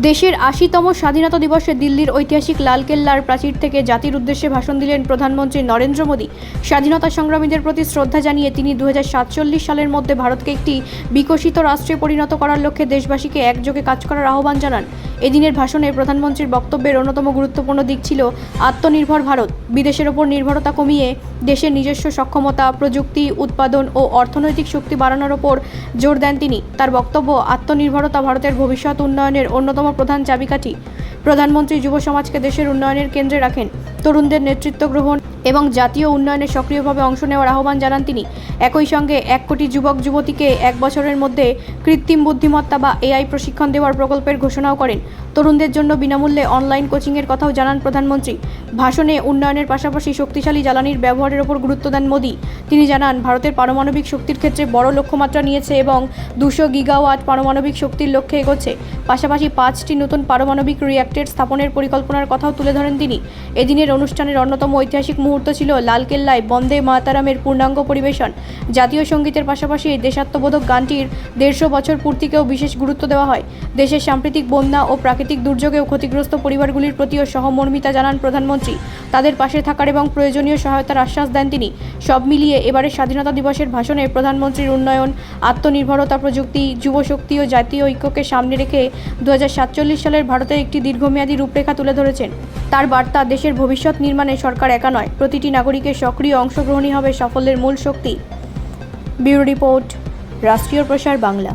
দেশের ৮০তম স্বাধীনতা দিবসে দিল্লির ঐতিহাসিক লালকেল্লার প্রাচীর থেকে জাতির উদ্দেশ্যে ভাষণ দিলেন প্রধানমন্ত্রী নরেন্দ্র মোদী। স্বাধীনতা সংগ্রামীদের প্রতি শ্রদ্ধা জানিয়ে তিনি ২০৪৭ সালের মধ্যে ভারতকে একটি বিকশিত রাষ্ট্রে পরিণত করার লক্ষ্যে দেশবাসীকে একযোগে কাজ করার আহ্বান জানান। এদিনের ভাষণে প্রধানমন্ত্রীর বক্তব্যের অন্যতম গুরুত্বপূর্ণ দিক ছিল আত্মনির্ভর ভারত। বিদেশের ওপর নির্ভরতা কমিয়ে দেশের নিজস্ব সক্ষমতা, প্রযুক্তি, উৎপাদন ও অর্থনৈতিক শক্তি বাড়ানোর ওপর জোর দেন তিনি। তার বক্তব্য, আত্মনির্ভরতা ভারতের ভবিষ্যৎ উন্নয়নের অন্যতম প্রধান চাবিকাঠি। প্রধানমন্ত্রী যুব সমাজকে দেশের উন্নয়নের কেন্দ্রে রাখেন। তরুণদের নেতৃত্ব গ্রহণ এবং জাতীয় উন্নয়নে সক্রিয়ভাবে অংশ নেওয়ার আহ্বান জানান তিনি। একই সঙ্গে ১ কোটি যুবক যুবতীকে ১ বছরের মধ্যে কৃত্রিম বুদ্ধিমত্তা বা এআই প্রশিক্ষণ দেওয়ার প্রকল্পের ঘোষণাও করেন। তরুণদের জন্য বিনামূল্যে অনলাইন কোচিংয়ের কথাও জানান প্রধানমন্ত্রী। ভাষণে উন্নয়নের পাশাপাশি শক্তিশালী জ্বালানির ব্যবহারের ওপর গুরুত্ব দেন মোদী। তিনি জানান, ভারতের পারমাণবিক শক্তির ক্ষেত্রে বড় লক্ষ্যমাত্রা নিয়েছে এবং ২০০ গিগাওয়াট পারমাণবিক শক্তির লক্ষ্যে এগোচ্ছে। পাশাপাশি ৫টি নতুন পারমাণবিক রিঅ্যাক্টর স্থাপনের পরিকল্পনার কথাও তুলে ধরেন তিনি। এদিনের অনুষ্ঠানের অন্যতম ঐতিহাসিক মুহূর্ত ছিল লালকেল্লায় বন্দে মাতরমের পূর্ণাঙ্গ পরিবেশন। জাতীয় সঙ্গীতের পাশাপাশি এই দেশাত্মবোধক গানটির ১৫০ বছর পূর্তিকেও বিশেষ গুরুত্ব দেওয়া হয়। দেশের সাম্প্রতিক বন্যা ও প্রাকৃতিক দুর্যোগেও ক্ষতিগ্রস্ত পরিবারগুলির প্রতিও সহমর্মিতা জানান প্রধানমন্ত্রী। তাদের পাশে থাকার এবং প্রয়োজনীয় সহায়তার আশ্বাস দেন তিনি। সব মিলিয়ে এবারের স্বাধীনতা দিবসের ভাষণে প্রধানমন্ত্রীর উন্নয়ন, আত্মনির্ভরতা, প্রযুক্তি, যুবশক্তি ও জাতীয় ঐক্যকে সামনে রেখে ২০৪৭ সালের ভারতের একটি দীর্ঘমেয়াদী রূপরেখা তুলে ধরেছেন। তার বার্তা, দেশের ভবিষ্যৎ নির্মাণে সরকার একা নয়, প্রতিটি নাগরিকের সক্রিয় অংশগ্রহণই হবে সাফল্যের মূল শক্তি। ব্যুরো রিপোর্ট, রাষ্ট্রীয় প্রসার বাংলা।